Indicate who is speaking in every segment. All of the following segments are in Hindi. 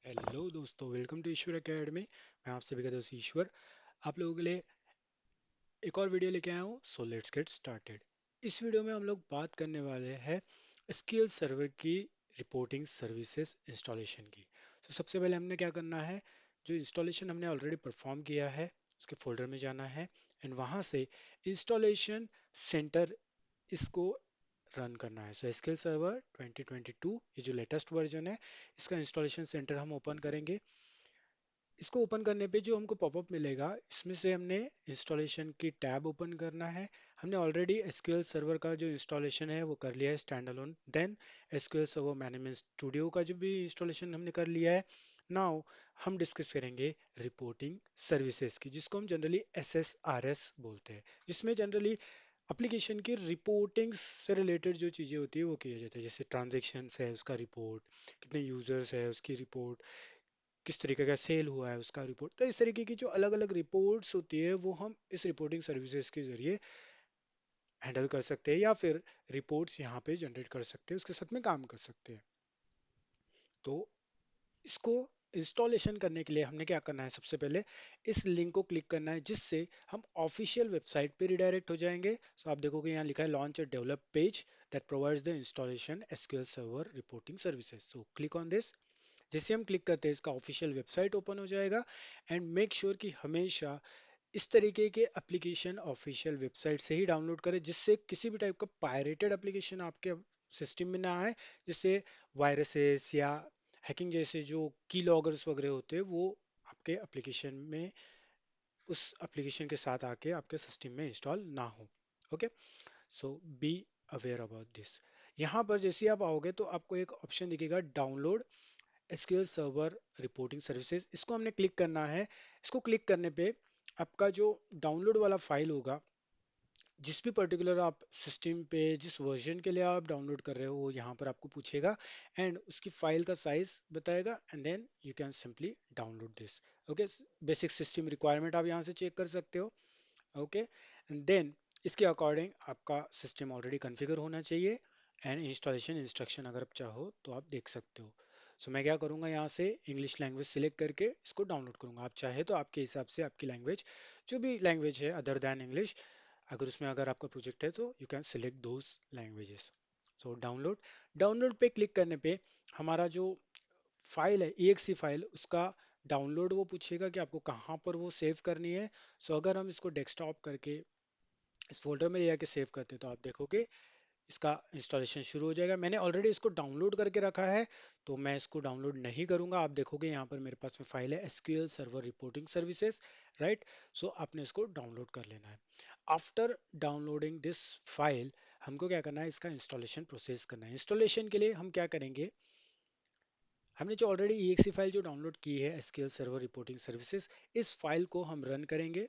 Speaker 1: हेलो दोस्तों, वेलकम टू ईश्वर एकेडमी। मैं आप सभी का दोस्त ईश्वर आप लोगों के लिए एक और वीडियो लेके आया हूँ। So let's get started. इस वीडियो में हम लोग बात करने वाले हैं एसक्यूएल सर्वर की रिपोर्टिंग सर्विसेज इंस्टॉलेशन की। तो सबसे पहले हमने क्या करना है, जो इंस्टॉलेशन हमने ऑलरेडी परफॉर्म किया है उसके फोल्डर में जाना है एंड वहाँ से इंस्टॉलेशन सेंटर इसको रन करना है। सो एसक्यूएल सर्वर 2022 ये जो लेटेस्ट वर्जन है इसका इंस्टॉलेशन सेंटर हम ओपन करेंगे। इसको ओपन करने पे जो हमको पॉपअप मिलेगा इसमें से हमने इंस्टॉलेशन की टैब ओपन करना है। हमने ऑलरेडी एसक्यूएल सर्वर का जो इंस्टॉलेशन है वो कर लिया है stand alone. Then SQL server management studio का जो भी इंस्टॉलेशन हमने कर लिया है। नाउ हम डिस्कस करेंगे रिपोर्टिंग सर्विसेज की, जिसको हम जनरली एसएसआरएस बोलते हैं, जिसमें जनरली एप्लीकेशन की रिपोर्टिंग से रिलेटेड जो चीज़ें होती है वो किया जाता है, जैसे ट्रांजेक्शन है उसका रिपोर्ट, कितने यूजर्स है उसकी रिपोर्ट, किस तरीके का सेल हुआ है उसका रिपोर्ट। तो इस तरीके की जो अलग अलग रिपोर्ट्स होती है वो हम इस रिपोर्टिंग सर्विसेज के जरिए हैंडल कर सकते हैं या फिर रिपोर्ट्स यहाँ पे जनरेट कर सकते हैं, उसके साथ में काम कर सकते हैं। तो इसको इंस्टॉलेशन करने के लिए हमने क्या करना है, सबसे पहले इस लिंक को क्लिक करना है जिससे हम ऑफिशियल वेबसाइट पे रिडायरेक्ट हो जाएंगे। सो आप देखोगे यहाँ लिखा है launch a develop page that provides the installation SQL server reporting services. So click on this. जैसे हम क्लिक करते हैं इसका ऑफिशियल वेबसाइट ओपन हो जाएगा। एंड मेक श्योर कि हमेशा इस तरीके के एप्लीकेशन ऑफिशियल वेबसाइट से ही डाउनलोड करें, जिससे किसी भी टाइप का पायरेटेड एप्लीकेशन आपके सिस्टम में ना आए, जिससे वायरसेस या हैकिंग जैसे जो की लॉगर्स वगैरह होते हैं वो आपके एप्लीकेशन में उस एप्लीकेशन के साथ आके आपके सिस्टम में इंस्टॉल ना हो। Okay, so be aware about this. यहाँ पर जैसे ही आप आओगे तो आपको एक ऑप्शन दिखेगा download SQL server reporting services. इसको हमने क्लिक करना है। इसको क्लिक करने पे आपका जो डाउनलोड वाला फाइल होगा, जिस भी पर्टिकुलर आप सिस्टम पे जिस वर्जन के लिए आप डाउनलोड कर रहे हो वो यहाँ पर आपको पूछेगा एंड उसकी फाइल का साइज बताएगा and then you can simply download this. Okay, basic system requirement आप यहाँ से चेक कर सकते हो। ओके, एंड देन इसके अकॉर्डिंग आपका सिस्टम ऑलरेडी कॉन्फ़िगर होना चाहिए एंड इंस्टॉलेशन इंस्ट्रक्शन अगर आप चाहो तो आप देख सकते हो। सो मैं क्या करूँगा, यहाँ से इंग्लिश लैंग्वेज सिलेक्ट करके इसको डाउनलोड करूँगा। आप चाहे तो आपके हिसाब से आपकी लैंग्वेज जो भी लैंग्वेज है अदर दैन इंग्लिश, अगर उसमें अगर आपका प्रोजेक्ट है तो you can select those languages. So download, download पे क्लिक करने पे हमारा जो फाइल है EXE फाइल उसका डाउनलोड वो पूछेगा कि आपको कहाँ पर वो सेव करनी है। सो अगर हम इसको डेस्कटॉप करके इस फोल्डर में ले जाके सेव करते हैं तो आप देखोगे इसका इंस्टॉलेशन शुरू हो जाएगा। मैंने ऑलरेडी इसको डाउनलोड करके रखा है तो मैं इसको डाउनलोड नहीं करूंगा। आप देखोगे यहाँ पर मेरे पास में फाइल है SQL server reporting services, right. So आपने इसको डाउनलोड कर लेना है। आफ्टर डाउनलोडिंग दिस फाइल हमको क्या करना है, इसका इंस्टॉलेशन प्रोसेस करना है। इंस्टॉलेशन के लिए हम क्या करेंगे, हमने जो ऑलरेडी EXE फाइल जो डाउनलोड की है एसक्यूएल सर्वर रिपोर्टिंग सर्विसेज, इस फाइल को हम रन करेंगे,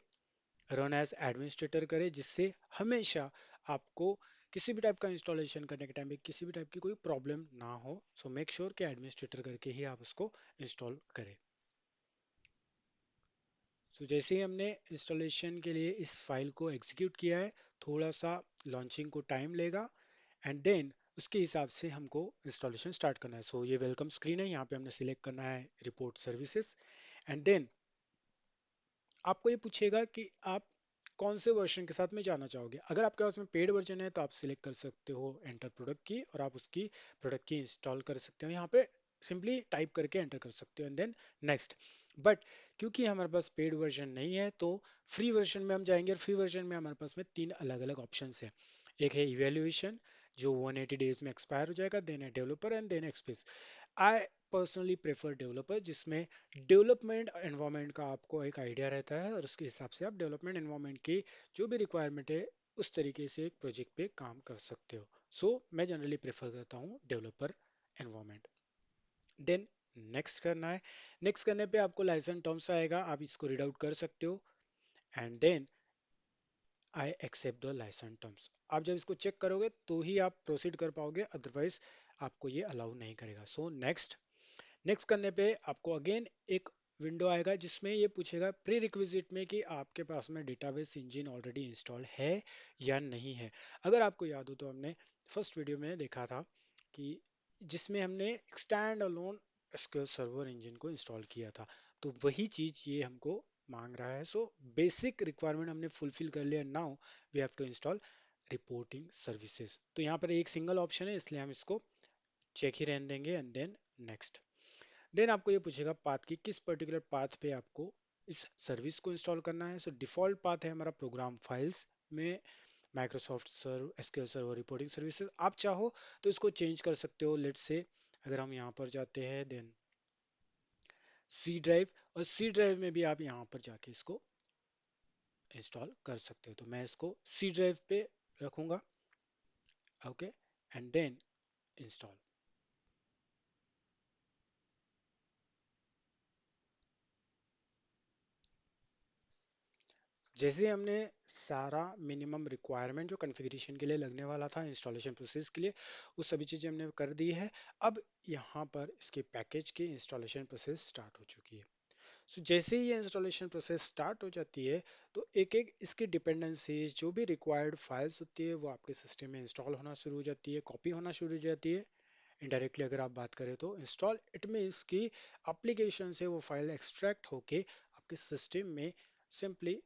Speaker 1: रन एज एडमिनिस्ट्रेटर करें, जिससे हमेशा आपको किसी भी टाइप का इंस्टॉलेशन करने के टाइम पे किसी भी टाइप की कोई प्रॉब्लम ना हो। सो मेक श्योर कि एडमिनिस्ट्रेटर करके ही आप उसको इंस्टॉल करें। सो जैसे ही हमने इंस्टॉलेशन के लिए इस फाइल को एग्जीक्यूट किया है, थोड़ा सा लॉन्चिंग को टाइम लेगा एंड देन उसके हिसाब से हमको इंस्टॉलेशन स्टार्ट करना है। सो ये वेलकम स्क्रीन है, यहाँ पे हमने सिलेक्ट करना है रिपोर्ट सर्विसेज एंड देन आपको ये पूछेगा कि आप कौन से वर्जन के साथ में जाना चाहोगे। अगर आपके पास में पेड वर्जन है तो आप सिलेक्ट कर सकते हो एंटर प्रोडक्ट की और आप उसकी प्रोडक्ट की इंस्टॉल कर सकते हो। यहाँ पे सिंपली टाइप करके एंटर कर सकते हो एंड देन नेक्स्ट। बट क्योंकि हमारे पास पेड वर्जन नहीं है तो फ्री वर्जन में हम जाएंगे और फ्री वर्जन में हमारे पास में तीन अलग अलग ऑप्शन है। एक है इवेल्युएशन जो 180 डेज में एक्सपायर हो जाएगा, देन है developer and then express. I personally prefer developer, जिसमें डेवलपमेंट एनवायरनमेंट का आपको एक आइडिया रहता है और उसके हिसाब से आप डेवलपमेंट एनवायरनमेंट की जो भी रिक्वायरमेंट है उस तरीके से एक प्रोजेक्ट पे काम कर सकते हो। सो मैं जनरली प्रेफर करता हूँ डेवलपर एनवायरनमेंट। देन नेक्स्ट करना है। नेक्स्ट करने पे आपको लाइसेंस टर्म्स आएगा, आप इसको रीड आउट कर सकते हो and then I accept the licence terms. आप जब इसको चेक करोगे तो ही आप प्रोसीड कर पाओगे, अदरवाइज आपको ये अलाउ नहीं करेगा। So next. नेक्स्ट करने पे आपको अगेन एक विंडो आएगा जिसमें ये पूछेगा प्री रिक्विजिट में कि आपके पास में डेटाबेस इंजन ऑलरेडी इंस्टॉल है या नहीं है। अगर आपको याद हो तो हमने फर्स्ट वीडियो में देखा था कि जिसमें हमने stand alone SQL server engine को इंस्टॉल किया था। तो वही चीज ये हमको मांग रहा है। सो बेसिक रिक्वायरमेंट हमने फुलफिल कर लिया। Now we have to install reporting services. तो यहाँ पर एक सिंगल ऑप्शन है, इसलिए हम इसको चेक ही रहने देंगे एंड देन नेक्स्ट। देन आपको ये पूछेगा पाथ की किस पर्टिकुलर पाथ पे आपको इस सर्विस को इंस्टॉल करना है। सो डिफॉल्ट पाथ है हमारा प्रोग्राम फाइल्स में माइक्रोसॉफ्ट सर्व एसक्यूएल सर्वर रिपोर्टिंग सर्विसेज। आप चाहो तो इसको चेंज कर सकते हो। लेट्स से अगर हम यहाँ पर जाते हैं देन सी ड्राइव, और सी ड्राइव में भी आप यहाँ पर जाके इसको इंस्टॉल कर सकते हो। तो मैं इसको सी ड्राइव पे रखूंगा। Okay, and then install. जैसे हमने सारा मिनिमम रिक्वायरमेंट जो कॉन्फ़िगरेशन के लिए लगने वाला था इंस्टॉलेशन प्रोसेस के लिए, वो सभी चीज़ें हमने कर दी है। अब यहाँ पर इसके पैकेज की इंस्टॉलेशन प्रोसेस स्टार्ट हो चुकी है। सो जैसे ही ये इंस्टॉलेशन प्रोसेस स्टार्ट हो जाती है, तो एक एक इसकी डिपेंडेंसीज जो भी रिक्वायर्ड फाइल्स होती है वो आपके सिस्टम में इंस्टॉल होना शुरू हो जाती है, कॉपी होना शुरू हो जाती है। इनडायरेक्टली अगर आप बात करें तो इंस्टॉल इट मीन्स कि एप्लीकेशन से वो फाइल एक्सट्रैक्ट होके आपके सिस्टम में सिंपली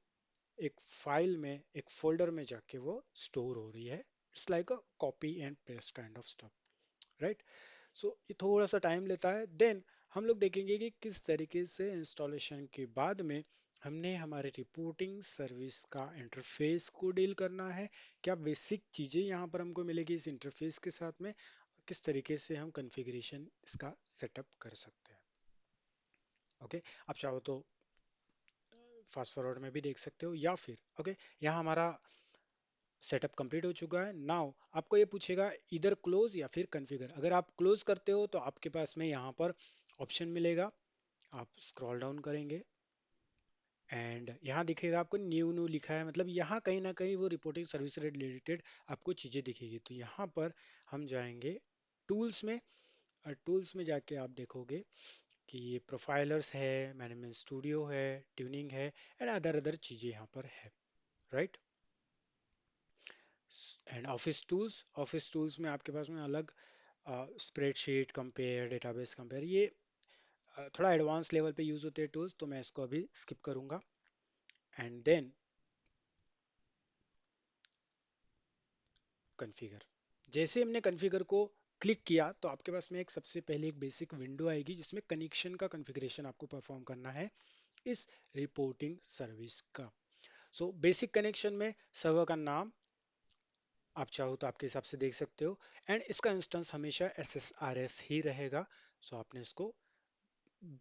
Speaker 1: एक फाइल में एक फोल्डर में जाके वो स्टोर हो रही है। It's like a copy and paste kind of stuff, right. So ये थोड़ा सा टाइम लेता है। देन हम लोग देखेंगे कि किस तरीके से इंस्टॉलेशन के बाद में हमने हमारे रिपोर्टिंग सर्विस का इंटरफेस को डील करना है। क्या बेसिक चीज़ें यहाँ पर हमको मिलेगी इस इंटरफेस के साथ में, किस तरीके से हम कॉन्फ़िगरेशन इसका सेटअप कर सकते हैं। ओके, आप चाहो तो फास्ट फॉरवर्ड में भी देख सकते हो या फिर ओके, यहाँ हमारा सेटअप कंप्लीट हो चुका है। नाउ आपको ये पूछेगा इधर क्लोज या फिर कॉन्फ़िगर। अगर आप क्लोज करते हो तो आपके पास में यहाँ पर ऑप्शन मिलेगा, आप स्क्रॉल डाउन करेंगे एंड यहाँ दिखेगा आपको न्यू न्यू लिखा है, मतलब यहाँ कहीं ना कहीं वो रिपोर्टिंग सर्विस से रिलेटेड आपको चीज़ें दिखेगी। तो यहाँ पर हम जाएंगे टूल्स में, और टूल्स में जाके आप देखोगे कि ये प्रोफाइलर्स है, मैनेजमेंट स्टूडियो है, ट्यूनिंग है एंड अदर अदर चीज़ें यहाँ पर है, राइट। एंड ऑफिस टूल्स में आपके पास में अलग स्प्रेडशीट कंपेयर, डेटाबेस कंपेयर, ये थोड़ा एडवांस लेवल पे यूज़ होते हैं टूल्स, तो मैं इसको अभी स्किप करूँगा। And then configure. जैसे हमने कॉन्फ़िगर को क्लिक किया तो आपके पास में एक सबसे पहले एक बेसिक विंडो आएगी जिसमें कनेक्शन का कॉन्फ़िगरेशन आपको परफॉर्म करना है इस रिपोर्टिंग सर्विस का। सो बेसिक कनेक्शन में सर्वर का नाम आप चाहो तो आपके हिसाब से देख सकते हो, एंड इसका इंस्टेंस हमेशा SSRS ही रहेगा। सो आपने इसको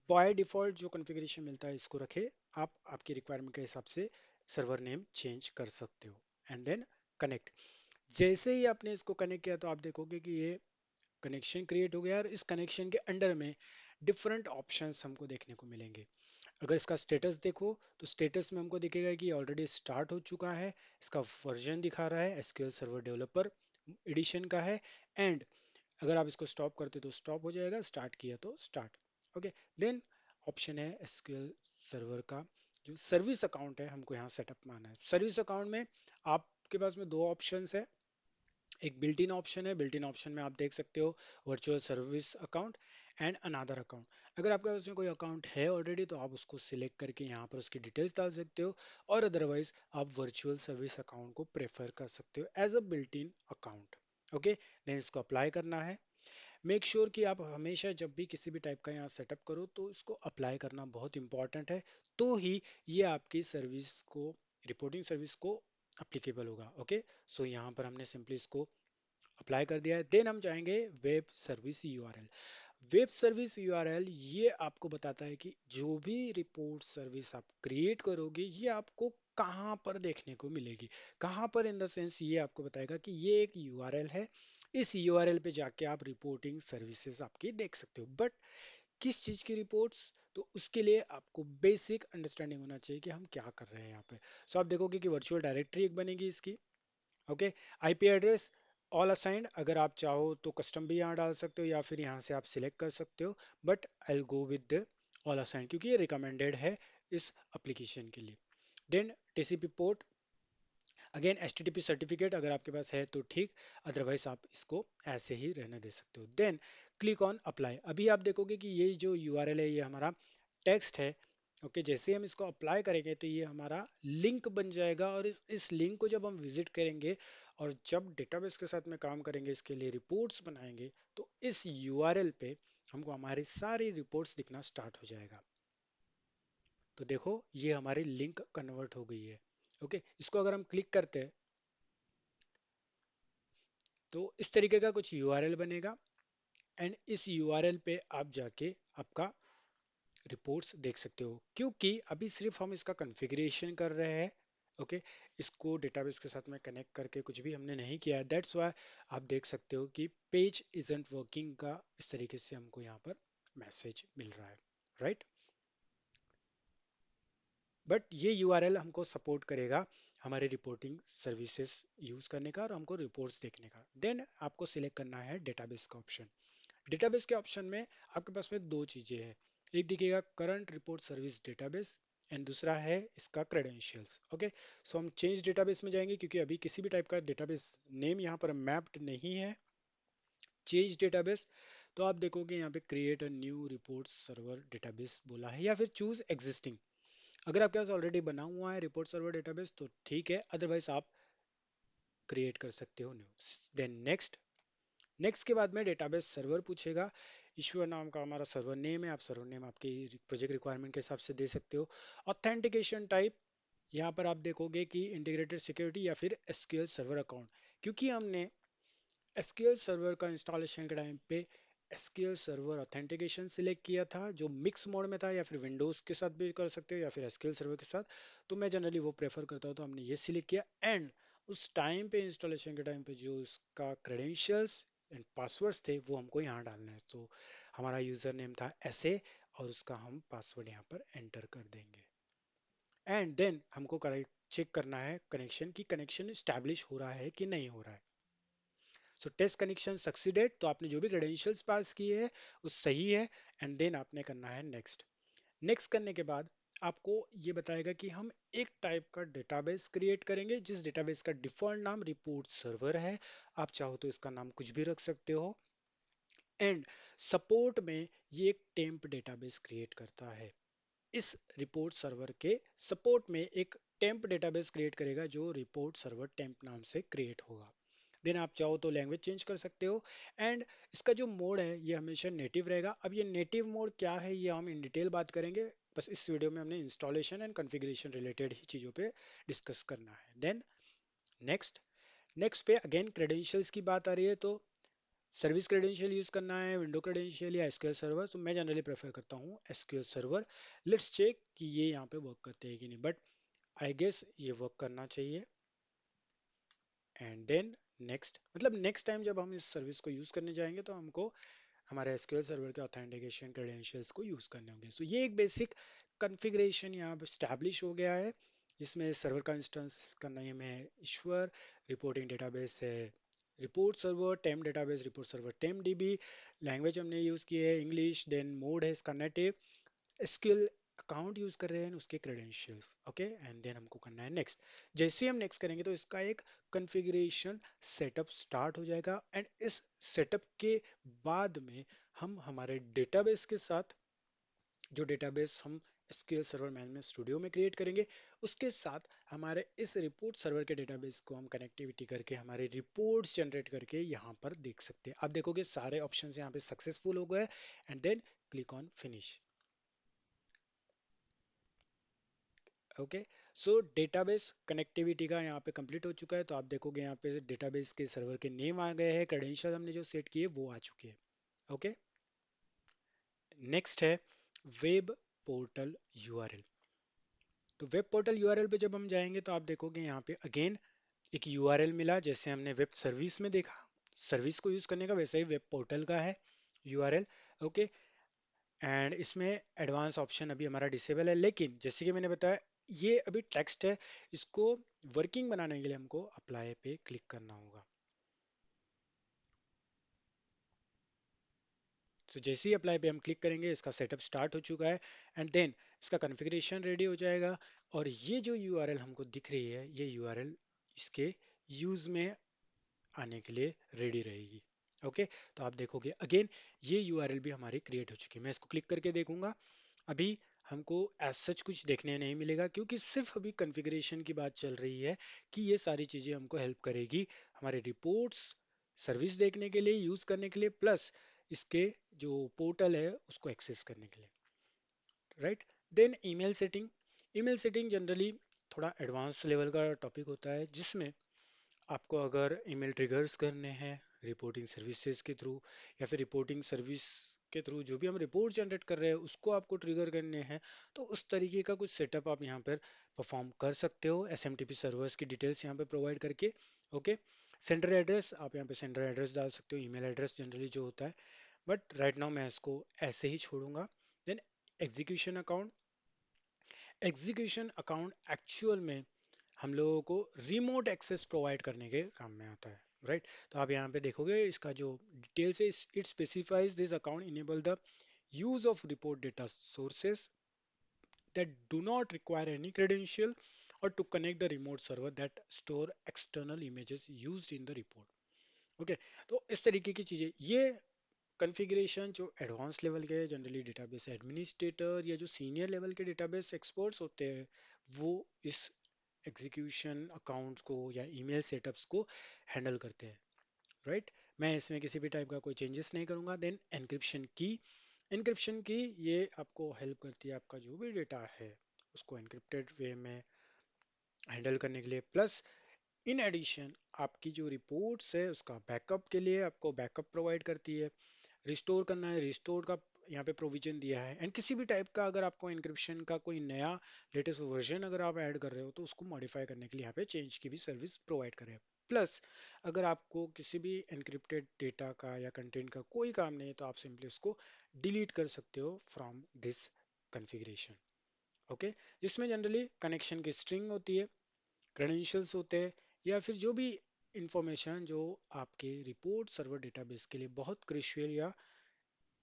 Speaker 1: बाय डिफॉल्ट जो कॉन्फ़िगरेशन मिलता है इसको रखे। आप आपकी रिक्वायरमेंट के हिसाब से सर्वर नेम चेंज कर सकते हो एंड देन कनेक्ट। जैसे ही आपने इसको कनेक्ट किया तो आप देखोगे कि ये कनेक्शन क्रिएट हो गया और इस कनेक्शन के अंडर में डिफरेंट ऑप्शंस हमको देखने को मिलेंगे। अगर इसका स्टेटस देखो तो स्टेटस में हमको दिखेगा कि ऑलरेडी स्टार्ट हो चुका है। इसका वर्जन दिखा रहा है एसक्यूएल सर्वर डेवलपर एडिशन का है, एंड अगर आप इसको स्टॉप करते तो स्टॉप हो जाएगा, स्टार्ट किया तो स्टार्ट। ओके, देन ऑप्शन है एसक्यूएल सर्वर का जो सर्विस अकाउंट है हमको यहाँ सेटअप माना है। सर्विस अकाउंट में आपके पास में दो ऑप्शंस है, एक बिल्ट इन ऑप्शन है। बिल्ट इन ऑप्शन में आप देख सकते हो virtual service account and another account. अगर आपके पास में कोई अकाउंट है ऑलरेडी तो आप उसको सिलेक्ट करके यहाँ पर उसकी डिटेल्स डाल सकते हो, और अदरवाइज आप वर्चुअल सर्विस अकाउंट को प्रेफर कर सकते हो as a built in account. Okay, then इसको अप्लाई करना है। मेक श्योर कि आप हमेशा जब भी किसी भी टाइप का यहाँ सेटअप करो तो इसको अप्लाई करना बहुत इंपॉर्टेंट है, तो ही ये आपकी सर्विस को, रिपोर्टिंग सर्विस को अप्लीकेबल होगा। ओके, सो यहाँ पर हमने सिंपली इसको अप्लाई कर दिया है। देन हम जाएंगे web service URL. Web service URL ये आपको बताता है कि जो भी रिपोर्ट सर्विस आप क्रिएट करोगे ये आपको कहाँ पर देखने को मिलेगी। कहाँ पर इन द सेंस ये आपको बताएगा कि ये एक यूआरएल है, इस यूआरएल पे जाके आप रिपोर्टिंग सर्विसेज आपकी देख सकते हो। बट किस चीज़ की रिपोर्ट्स, तो उसके लिए आपको बेसिक अंडरस्टैंडिंग होना चाहिए कि हम क्या कर रहे हैं यहाँ पे। सो आप देखोगे कि वर्चुअल डायरेक्टरी एक बनेगी इसकी। Okay, IP address all assigned, अगर आप चाहो तो कस्टम भी यहाँ डाल सकते हो या फिर यहाँ से आप सिलेक्ट कर सकते हो, but I will go with the all assigned क्योंकि ये रिकमेंडेड है इस एप्लीकेशन के लिए। Then TCP port again HTTP certificate अगर आपके पास है तो ठीक, अदरवाइज आप इसको ऐसे ही रहने दे सकते हो। Then click on apply. अभी आप देखोगे कि ये जो यूआरएल है ये हमारा टेक्स्ट है। ओके, जैसे हम इसको अप्लाई करेंगे तो ये हमारा लिंक बन जाएगा, और इस लिंक को जब हम विजिट करेंगे और जब डेटाबेस के साथ में काम करेंगे, इसके लिए रिपोर्ट्स बनाएंगे, तो इस यूआरएल पे हमको हमारी सारी रिपोर्ट्स दिखना स्टार्ट हो जाएगा। तो देखो ये हमारी लिंक कन्वर्ट हो गई है। ओके, इसको अगर हम क्लिक करते हैं तो इस तरीके का कुछ यूआरएल बनेगा, एंड इस यूआरएल पे आप जाके आपका रिपोर्ट्स देख सकते हो, क्योंकि अभी सिर्फ हम इसका कॉन्फ़िगरेशन कर रहे हैं। ओके, इसको डेटाबेस के साथ में कनेक्ट करके कुछ भी हमने नहीं किया है, दैट्स वाई आप देख सकते हो कि पेज इजंट वर्किंग का इस तरीके से हमको यहाँ पर मैसेज मिल रहा है, राइट। बट ये यूआरएल हमको सपोर्ट करेगा हमारे रिपोर्टिंग सर्विसेज यूज करने का और हमको रिपोर्ट्स देखने का। देन आपको सिलेक्ट करना है डेटाबेस का ऑप्शन। डेटाबेस के ऑप्शन में आपके पास में दो चीजें हैं, एक दिखेगा current report service database, and दूसरा है इसका क्रेडेंशियल्स। ओके, सो हम चेंज डेटाबेस में जाएंगे क्योंकि अभी किसी भी टाइप का डेटाबेस नेम यहाँ पर मैप्ड नहीं है। चेंज डेटाबेस, तो आप देखोगे यहाँ पे create a new report server database बोला है, या फिर चूज एग्जिस्टिंग। अगर आपके पास ऑलरेडी बना हुआ है रिपोर्ट सर्वर डेटाबेस तो ठीक है, अदरवाइज आप क्रिएट कर सकते हो न्यू। Then next. नेक्स्ट के बाद में डेटाबेस सर्वर पूछेगा, ईश्वर नाम का हमारा सर्वर नेम है, आप सर्वर नेम आपकी प्रोजेक्ट रिक्वायरमेंट के हिसाब से दे सकते हो। ऑथेंटिकेशन टाइप, यहाँ पर आप देखोगे कि इंटीग्रेटेड सिक्योरिटी या फिर एसक्यूएल सर्वर अकाउंट, क्योंकि हमने एसक्यूएल सर्वर का इंस्टॉलेशन के टाइम पे एसक्यूएल सर्वर ऑथेंटिकेशन सिलेक्ट किया था जो मिक्स मोड में था, या फिर विंडोज के साथ भी कर सकते हो या फिर एसक्यूएल सर्वर के साथ, तो मैं जनरली वो प्रेफर करता हूँ, तो हमने ये सिलेक्ट किया। एंड उस टाइम पे इंस्टॉलेशन के टाइम पे जो उसका क्रेडेंशियल्स एंड पासवर्ड्स थे वो हमको यहाँ डालना है, तो हमारा यूजर नेम था ऐसे, और उसका हम पासवर्ड यहाँ पर एंटर कर देंगे। एंड देन हमको चेक करना है कनेक्शन की कनेक्शन स्टैब्लिश हो रहा है कि नहीं हो रहा है। सो टेस्ट कनेक्शन सक्सीडेड, तो आपने जो भी क्रेडेंशियल्स पास किए हैं वो सही है, एंड देन आपने करना है नेक्स्ट। नेक्स्ट करने के बाद आपको ये बताएगा कि हम एक टाइप का डेटाबेस क्रिएट करेंगे जिस डेटाबेस का डिफॉल्ट नाम रिपोर्ट सर्वर है, आप चाहो तो इसका नाम कुछ भी रख सकते हो। एंड सपोर्ट में ये एक टेम्प डेटाबेस क्रिएट करता है, इस रिपोर्ट सर्वर के सपोर्ट में एक टेम्प डेटाबेस क्रिएट करेगा जो रिपोर्ट सर्वर टेम्प नाम से क्रिएट होगा। देन आप चाहो तो लैंग्वेज चेंज कर सकते हो, एंड इसका जो मोड है ये हमेशा नेटिव रहेगा। अब ये नेटिव मोड क्या है ये हम इन डिटेल बात करेंगे, बस इस वीडियो में हमने इंस्टॉलेशन एंड कॉन्फ़िगरेशन रिलेटेड ही चीज़ों पे डिस्कस करना है। Then next. नेक्स्ट पे अगेन क्रेडेंशियल्स की बात आ रही है, तो सर्विस क्रेडेंशियल यूज करना है, विंडो क्रेडेंशियल या एसक्यूएल सर्वर, तो मैं जनरली प्रेफर करता हूँ एसक्यूएल सर्वर। लेट्स चेक कि ये यहाँ पे वर्क करते हैं कि नहीं, बट आई गेस ये वर्क करना चाहिए। एंड देन नेक्स्ट, मतलब नेक्स्ट टाइम जब हम इस सर्विस को यूज करने जाएंगे तो हमको हमारे एसक्यूएल सर्वर के ऑथेंटिकेशन क्रेडेंशियल्स को यूज करने होंगे। सो ये एक बेसिक कॉन्फ़िगरेशन यहाँ पे स्टैब्लिश हो गया है, जिसमें सर्वर का इंस्टेंस का नेम है ईश्वर, रिपोर्टिंग डेटाबेस है रिपोर्ट सर्वर, टेम डेटाबेस रिपोर्ट सर्वर टेम डीबी, लैंग्वेज हमने यूज की है इंग्लिश, देन मोड है इसका नेटिव, एसक्यूएल अकाउंट यूज कर रहे हैं उसके क्रेडेंशियल्स। ओके, एंड देन हमको करना है नेक्स्ट। जैसे ही हम नेक्स्ट करेंगे तो इसका एक कॉन्फ़िगरेशन सेटअप स्टार्ट हो जाएगा, एंड इस सेटअप के बाद में हम हमारे डेटाबेस के साथ, जो डेटाबेस हम एसक्यूएल सर्वर मैनेजमेंट स्टूडियो में क्रिएट करेंगे, उसके साथ हमारे इस रिपोर्ट सर्वर के डेटाबेस को हम कनेक्टिविटी करके हमारे रिपोर्ट्स जनरेट करके यहाँ पर देख सकते हैं। आप देखोगे सारे ऑप्शंस यहाँ पे सक्सेसफुल हो गए, and then click on finish. Okay, so database connectivity का यहाँ पे कंप्लीट हो चुका है, तो आप देखोगे यहाँ पे डेटाबेस के सर्वर के नेम आ गए हैं, क्रेडेंशियल हमने जो सेट किए वो आ चुके हैं। ओके, नेक्स्ट है वेब पोर्टल यूआरएल। तो वेब पोर्टल यूआरएल पे जब हम जाएंगे तो आप देखोगे यहाँ पे अगेन एक यूआरएल मिला, जैसे हमने वेब सर्विस में देखा सर्विस को यूज करने का, वैसे ही वेब पोर्टल का है यूआरएल। ओके, एंड इसमें एडवांस ऑप्शन अभी हमारा डिसेबल है, लेकिन जैसे कि मैंने बताया ये अभी टेक्स्ट है, इसको वर्किंग बनाने के लिए हमको अप्लाई पे क्लिक करना होगा। तो जैसे ही अप्लाई पे हम क्लिक करेंगे इसका सेटअप स्टार्ट हो चुका है, एंड देन इसका कॉन्फ़िगरेशन रेडी हो जाएगा, और ये जो यूआरएल हमको दिख रही है ये यूआरएल इसके यूज में आने के लिए रेडी रहेगी। ओके, तो आप देखोगे अगेन ये यूआरएल भी हमारी क्रिएट हो चुकी है। मैं इसको क्लिक करके देखूंगा, अभी हमको एज सच कुछ देखने नहीं मिलेगा, क्योंकि सिर्फ अभी कॉन्फ़िगरेशन की बात चल रही है कि ये सारी चीज़ें हमको हेल्प करेगी हमारे रिपोर्ट्स सर्विस देखने के लिए, यूज़ करने के लिए, प्लस इसके जो पोर्टल है उसको एक्सेस करने के लिए, right. Then email setting generally थोड़ा एडवांस लेवल का टॉपिक होता है, जिसमें आपको अगर ईमेल ट्रिगर्स करने हैं रिपोर्टिंग सर्विसेज के थ्रू, या फिर रिपोर्टिंग सर्विस के थ्रू जो भी हम रिपोर्ट जनरेट कर रहे हैं उसको आपको ट्रिगर करने हैं, तो उस तरीके का कुछ सेटअप आप यहाँ पर परफॉर्म कर सकते हो एसएमटीपी सर्वर्स की डिटेल्स यहाँ पे प्रोवाइड करके। ओके, सेंडर एड्रेस आप यहाँ पे सेंडर एड्रेस डाल सकते हो, ईमेल एड्रेस जनरली जो होता है, बट राइट नाउ मैं इसको ऐसे ही छोड़ूंगा। Then execution account, execution account actual में हम लोगों को रिमोट एक्सेस प्रोवाइड करने के काम में आता है, राइट। तो आप यहाँ पे देखोगे इसका जो डिटेल्स है, it specifies this account enable the use of report data sources that do not require any credential or to connect the remote server that store external images used in the report। Okay, तो इस तरीके की चीजें, ये कॉन्फ़िगरेशन जो एडवांस लेवल के जनरली डेटाबेस एडमिनिस्ट्रेटर या जो सीनियर लेवल के डेटाबेस एक्सपर्ट्स होते हैं वो इस एग्जीक्यूशन अकाउंट्स को या ईमेल सेटअप्स को हैंडल करते हैं, राइट। मैं इसमें किसी भी टाइप का कोई चेंजेस नहीं करूंगा। देन एनक्रिप्शन की ये आपको हेल्प करती है आपका जो भी डेटा है उसको एनक्रिप्टेड वे में हैंडल करने के लिए, प्लस इन एडिशन आपकी जो रिपोर्ट्स है उसका बैकअप के लिए आपको बैकअप प्रोवाइड करती है। रिस्टोर करना है, रिस्टोर का यहाँ पे प्रोविजन दिया है, एंड किसी भी टाइप का अगर आपको एन्क्रिप्शन का कोई नया लेटेस्ट वर्जन अगर आप ऐड कर रहे हो तो उसको मॉडिफाई करने के लिए यहाँ पे चेंज की भी सर्विस प्रोवाइड करे। प्लस अगर आपको किसी भी एन्क्रिप्टेड डेटा का या कंटेंट का कोई काम नहीं है तो आप सिंपली उसको डिलीट कर सकते हो फ्रॉम दिस कॉन्फ़िगरेशन। ओके, जिसमें जनरली कनेक्शन की स्ट्रिंग होती है, क्रेडेंशियल्स होते हैं, या फिर जो भी इंफॉर्मेशन जो आपके रिपोर्ट सर्वर डेटाबेस के लिए बहुत क्रिशियल या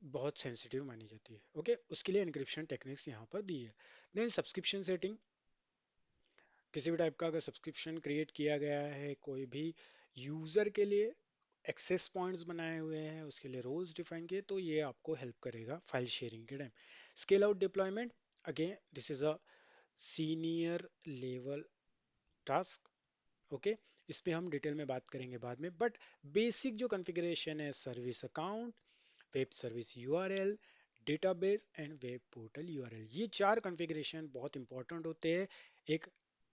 Speaker 1: बहुत सेंसिटिव मानी जाती है। ओके, उसके लिए एन्क्रिप्शन टेक्निक्स यहाँ पर दी है। देन सब्सक्रिप्शन सेटिंग, किसी भी टाइप का अगर सब्सक्रिप्शन क्रिएट किया गया है कोई भी यूजर के लिए, एक्सेस पॉइंट्स बनाए हुए हैं, उसके लिए रोल्स डिफाइन किए, तो ये आपको हेल्प करेगा फाइल शेयरिंग के time. Scale out deployment, again this is a senior level task. Okay, इस पे हम डिटेल में बात करेंगे बाद में, बट बेसिक जो कॉन्फ़िगरेशन है service account, web service URL, database and web portal URL, ये चार कॉन्फ़िगरेशन बहुत इंपॉर्टेंट होते हैं एक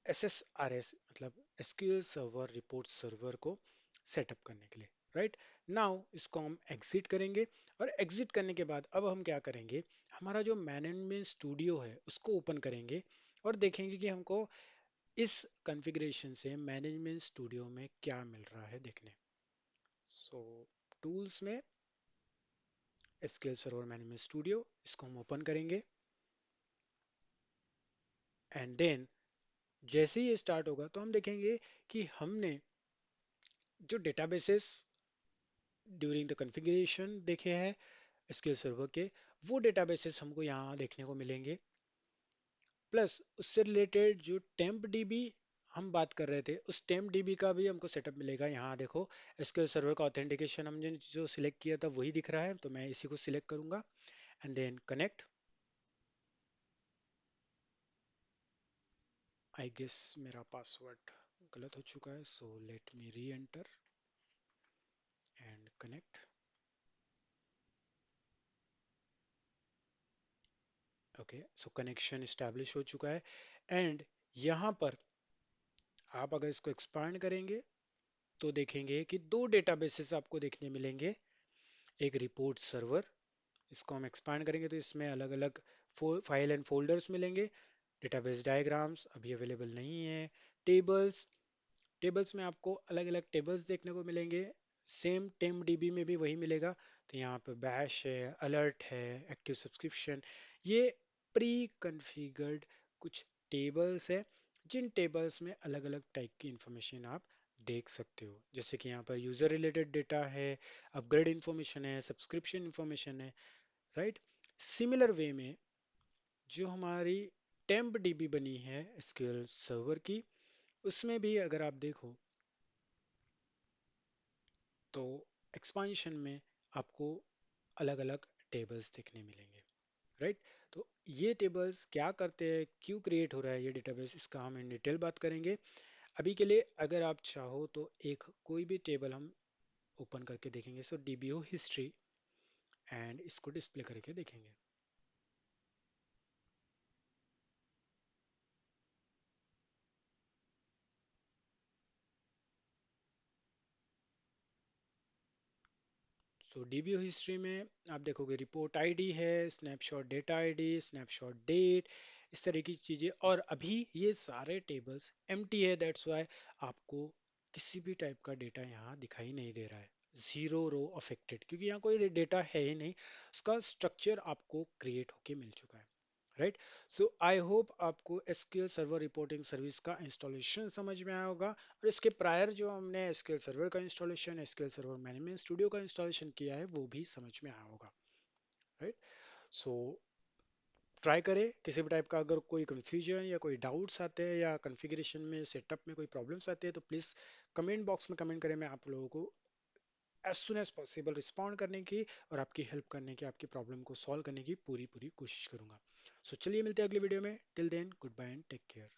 Speaker 1: एसएसआरएस मतलब एसक्यूएल सर्वर रिपोर्ट सर्वर को सेटअप करने के लिए, राइट। नाउ इसको हम एग्जिट करेंगे, और एग्जिट करने के बाद अब हम क्या करेंगे, हमारा जो मैनेजमेंट स्टूडियो है उसको ओपन करेंगे और देखेंगे कि हमको इस कॉन्फ़िगरेशन से मैनेजमेंट स्टूडियो में क्या मिल रहा है देखने। सो टूल्स में एसक्यूएल सर्वर मैनेजमेंट स्टूडियो, इसको हम ओपन करेंगे, एंड देन जैसे ही ये स्टार्ट होगा तो हम देखेंगे कि हमने जो डेटाबेसेस ड्यूरिंग द कॉन्फ़िगरेशन देखे हैं एसक्यूएल सर्वर के, वो डेटाबेसेस हमको यहाँ देखने को मिलेंगे, प्लस उससे रिलेटेड जो टेम्प डीबी हम बात कर रहे थे उस टेम्प डीबी का भी हमको सेटअप मिलेगा। यहाँ देखो एसक्यूएल सर्वर का ऑथेंटिकेशन हमने जो सिलेक्ट किया था वही दिख रहा है, तो मैं इसी को सिलेक्ट करूंगा and then connect. I guess मेरा पासवर्ड गलत हो चुका है, so let me re enter and connect. Okay, so connection establish हो चुका है, एंड यहाँ पर आप अगर इसको एक्सपांड करेंगे तो देखेंगे कि दो डेटाबेसेस आपको देखने मिलेंगे। एक रिपोर्ट सर्वर, इसको हम एक्सपांड करेंगे तो इसमें अलग अलग फाइल एंड फोल्डर्स मिलेंगे। डेटाबेस डायग्राम्स अभी अवेलेबल नहीं है। टेबल्स, टेबल्स में आपको अलग अलग टेबल्स देखने को मिलेंगे, सेम टेम डीबी में भी वही मिलेगा। तो यहाँ पे बैश है, अलर्ट है, एक्टिव सब्सक्रिप्शन, ये प्री कॉन्फ़िगर्ड कुछ टेबल्स है जिन टेबल्स में अलग अलग टाइप की इंफॉर्मेशन आप देख सकते हो, जैसे कि यहाँ पर यूजर रिलेटेड डेटा है, अपग्रेड इंफॉर्मेशन है, सब्सक्रिप्शन इंफॉर्मेशन है, राइट। सिमिलर वे में जो हमारी टेम्प डीबी बनी है एसक्यूएल सर्वर की, उसमें भी अगर आप देखो तो एक्सपांशन में आपको अलग अलग टेबल्स देखने मिलेंगे, राइट। तो ये टेबल्स क्या करते हैं, क्यों क्रिएट हो रहा है ये डेटाबेस, इसका हम इन डिटेल बात करेंगे। अभी के लिए अगर आप चाहो तो एक कोई भी टेबल हम ओपन करके देखेंगे, सो डीबीओ हिस्ट्री, एंड इसको डिस्प्ले करके देखेंगे। सो डीबीओ हिस्ट्री में आप देखोगे रिपोर्ट आईडी है, snapshot data ID, snapshot date, इस तरह की चीज़ें। और अभी ये सारे टेबल्स एम्प्टी है, दैट्स वाई आपको किसी भी टाइप का डेटा यहाँ दिखाई नहीं दे रहा है, जीरो रो अफेक्टेड, क्योंकि यहाँ कोई डेटा है ही नहीं, उसका स्ट्रक्चर आपको क्रिएट होके मिल चुका है, राइट। सो आई होप आपको एसक्यूएल सर्वर रिपोर्टिंग सर्विस का इंस्टॉलेशन समझ में आया होगा, और इसके प्रायर जो हमने एसक्यूएल सर्वर का installation, SQL server management studio का इंस्टॉलेशन किया है वो भी समझ में आया होगा, राइट। सो ट्राई करें, किसी भी टाइप का अगर कोई कंफ्यूजन या कोई डाउट्स आते हैं या कॉन्फ़िगरेशन में सेटअप में कोई प्रॉब्लम्स आते हैं तो प्लीज़ कमेंट बॉक्स में कमेंट करें, मैं आप लोगों को as soon as possible respond करने की और आपकी हेल्प करने की, आपकी प्रॉब्लम को सॉल्व करने की पूरी पूरी कोशिश करूंगा। सो चलिए मिलते हैं अगली वीडियो में, till then good bye and take care.